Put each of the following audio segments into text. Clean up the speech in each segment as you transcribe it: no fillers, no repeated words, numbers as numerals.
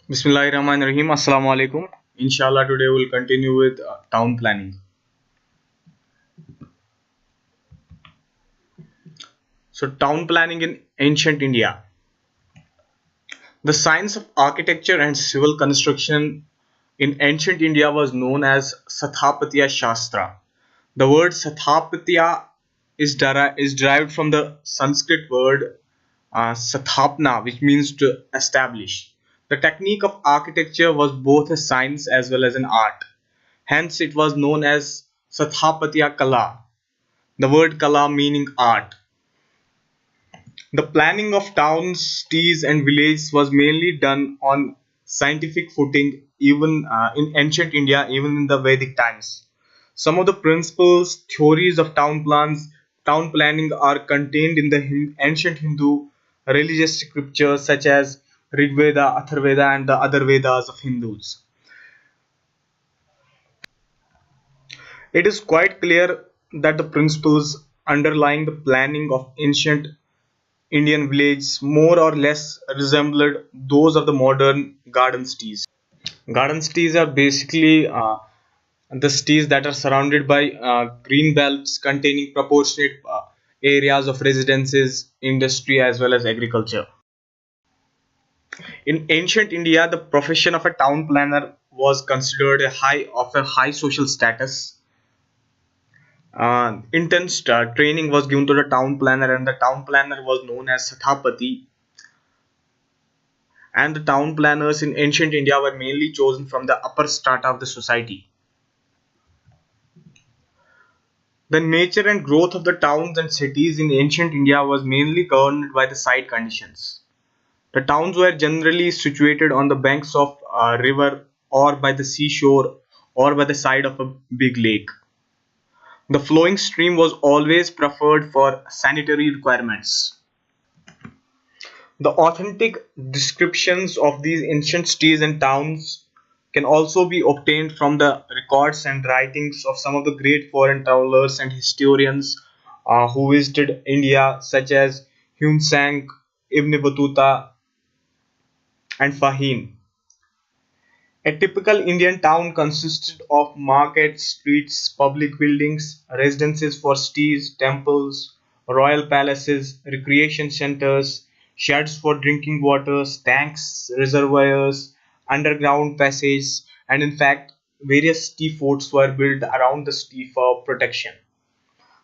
Bismillahirrahmanirrahim. Assalamu alaikum. Inshallah, today we'll continue with town planning. So, town planning in ancient India. The science of architecture and civil construction in ancient India was known as Sathapatya Shastra. The word Sathapatya is derived from the Sanskrit word Sathapna, which means to establish. The technique of architecture was both a science as well as an art. Hence, it was known as Sathapatya Kala, the word Kala meaning art. The planning of towns, cities, and villages was mainly done on scientific footing, even in ancient India, even in the Vedic times. Some of the principles, theories of town planning are contained in the ancient Hindu religious scriptures such as Rig Veda, Atharveda, and the other Vedas of Hindus. It is quite clear that the principles underlying the planning of ancient Indian villages more or less resembled those of the modern garden cities. Garden cities are basically the cities that are surrounded by green belts containing proportionate areas of residences, industry, as well as agriculture. In ancient India, the profession of a town planner was considered a high social status. Intense training was given to the town planner, and the town planner was known as Sathapati. And the town planners in ancient India were mainly chosen from the upper strata of the society. The nature and growth of the towns and cities in ancient India was mainly governed by the site conditions. The towns were generally situated on the banks of a river or by the seashore or by the side of a big lake. The flowing stream was always preferred for sanitary requirements. The authentic descriptions of these ancient cities and towns can also be obtained from the records and writings of some of the great foreign travelers and historians who visited India, such as Hun Sang, Ibn Battuta, and Fahim. A typical Indian town consisted of markets, streets, public buildings, residences for cities, temples, royal palaces, recreation centers, sheds for drinking water, tanks, reservoirs, underground passages, and in fact, various city forts were built around the city for protection.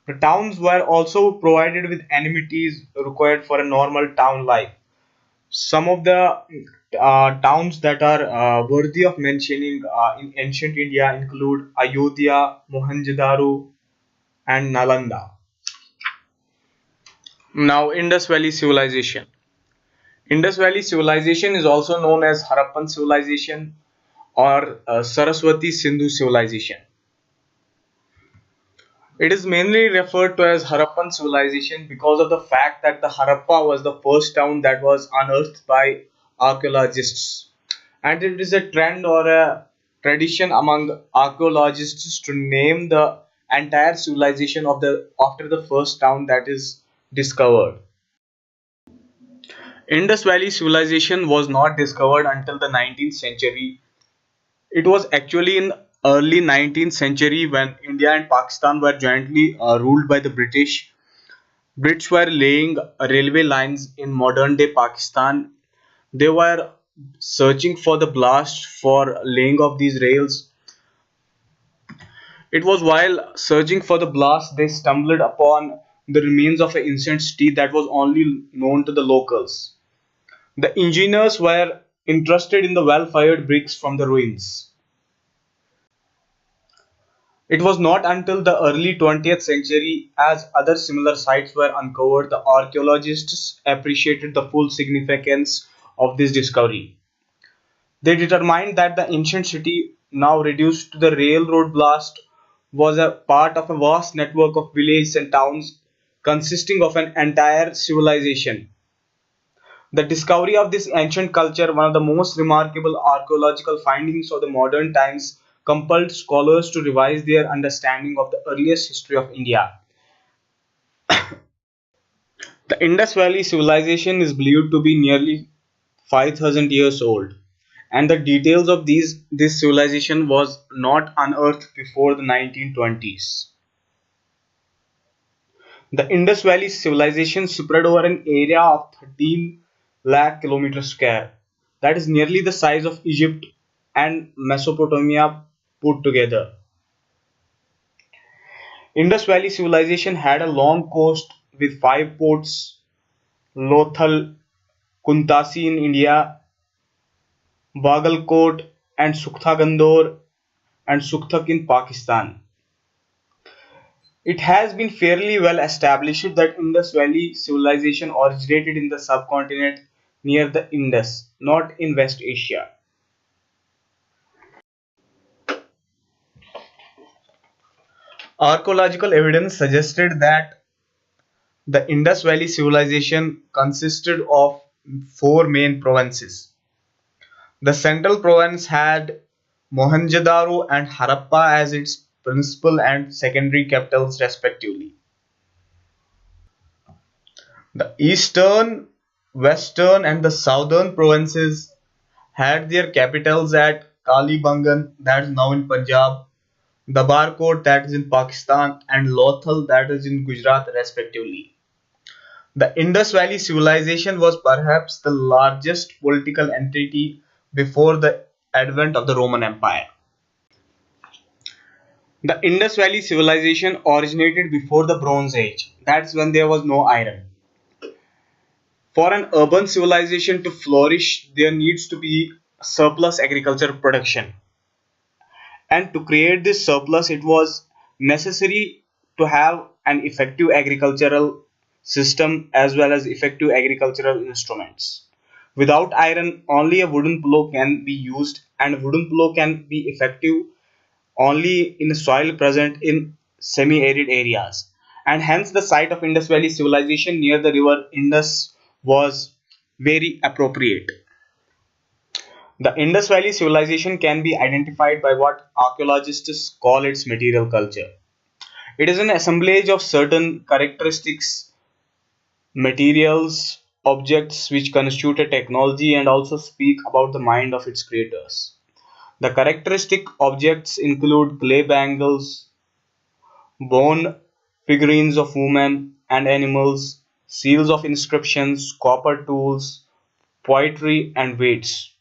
The towns were also provided with amenities required for a normal town life. Some of the towns that are worthy of mentioning in ancient India include Ayodhya, Mohenjo-daro, and Nalanda. Now, Indus Valley civilization. Indus Valley civilization is also known as Harappan civilization or Saraswati Sindhu civilization. It is mainly referred to as Harappan civilization because of the fact that the Harappa was the first town that was unearthed by archaeologists. And it is a trend or a tradition among archaeologists to name the entire civilization of the after the first town that is discovered. Indus Valley civilization was not discovered until the 19th century. It was actually in early 19th century when India and Pakistan were jointly ruled by the British. Brits were laying railway lines in modern day Pakistan. They were searching for the blast for laying of these rails. It was while searching for the blast they stumbled upon the remains of an ancient city that was only known to the locals. The engineers were interested in the well-fired bricks from the ruins. It was not until the early 20th century, as other similar sites were uncovered, the archaeologists appreciated the full significance of this discovery. They determined that the ancient city, now reduced to the railroad blast, was a part of a vast network of villages and towns consisting of an entire civilization. The discovery of this ancient culture, one of the most remarkable archaeological findings of the modern times, compelled scholars to revise their understanding of the earliest history of India. The Indus Valley civilization is believed to be nearly 5,000 years old, and the details of this civilization was not unearthed before the 1920s. The Indus Valley civilization spread over an area of 13 lakh kilometers square. That is nearly the size of Egypt and Mesopotamia put together. Indus Valley civilization had a long coast with five ports: Lothal, Kuntasi in India, Bagalkot and Sukhtagandor and Sukhtak in Pakistan. It has been fairly well established that Indus Valley civilization originated in the subcontinent near the Indus, not in West Asia. Archaeological evidence suggested that the Indus Valley civilization consisted of four main provinces. The central province had Mohenjo-daro and Harappa as its principal and secondary capitals respectively. The eastern, western and the southern provinces had their capitals at Kalibangan, that is now in Punjab, Dabarkot, that is in Pakistan, and Lothal, that is in Gujarat respectively. The Indus Valley civilization was perhaps the largest political entity before the advent of the Roman Empire. The Indus Valley civilization originated before the Bronze Age. That's when there was no iron. For an urban civilization to flourish, there needs to be surplus agriculture production. And to create this surplus, it was necessary to have an effective agricultural system as well as effective agricultural instruments. Without iron, only a wooden plow can be used, and a wooden plow can be effective only in soil present in semi-arid areas, and hence the site of Indus Valley civilization near the river Indus was very appropriate. The Indus Valley civilization can be identified by what archaeologists call its material culture. It is an assemblage of certain characteristics, materials, objects which constitute a technology and also speak about the mind of its creators. The characteristic objects include clay bangles, bone figurines of women and animals, seals of inscriptions, copper tools, poetry, and weights.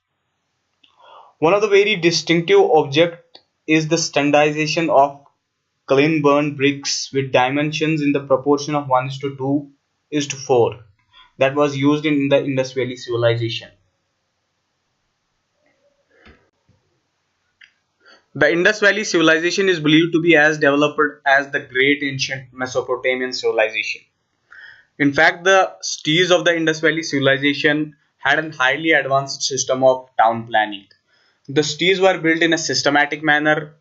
One of the very distinctive objects is the standardization of clean burnt bricks with dimensions in the proportion of 1 is to 2 is to 4 that was used in the Indus Valley civilization. The Indus Valley civilization is believed to be as developed as the great ancient Mesopotamian civilization. In fact, the cities of the Indus Valley civilization had a highly advanced system of town planning. The cities were built in a systematic manner.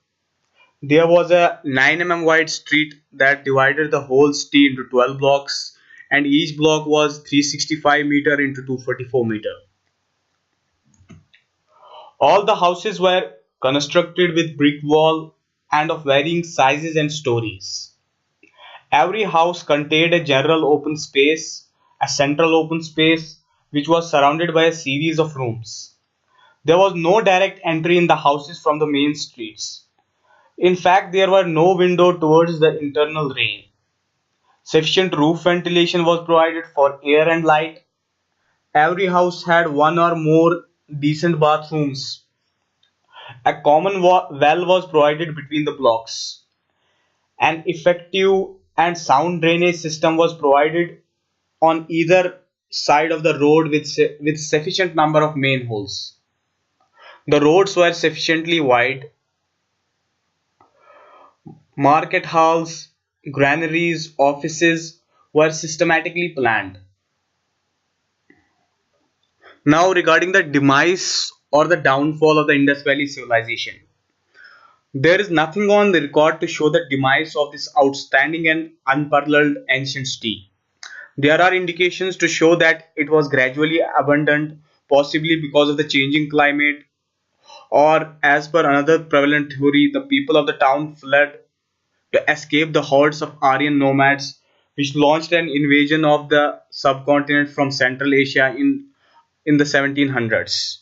There was a 9 mm wide street that divided the whole city into 12 blocks, and each block was 365 meter into 244 meter. All the houses were constructed with brick wall and of varying sizes and stories. Every house contained a general open space, a central open space, which was surrounded by a series of rooms. There was no direct entry in the houses from the main streets. In fact, there were no windows towards the internal rain. Sufficient roof ventilation was provided for air and light. Every house had one or more decent bathrooms. A common well was provided between the blocks. An effective and sound drainage system was provided on either side of the road with sufficient number of manholes. The roads were sufficiently wide. Market halls, granaries, offices were systematically planned. Now regarding the demise or the downfall of the Indus Valley civilization. There is nothing on the record to show the demise of this outstanding and unparalleled ancient city. There are indications to show that it was gradually abandoned, possibly because of the changing climate, or as per another prevalent theory, the people of the town fled to escape the hordes of Aryan nomads which launched an invasion of the subcontinent from Central Asia in the 1700s.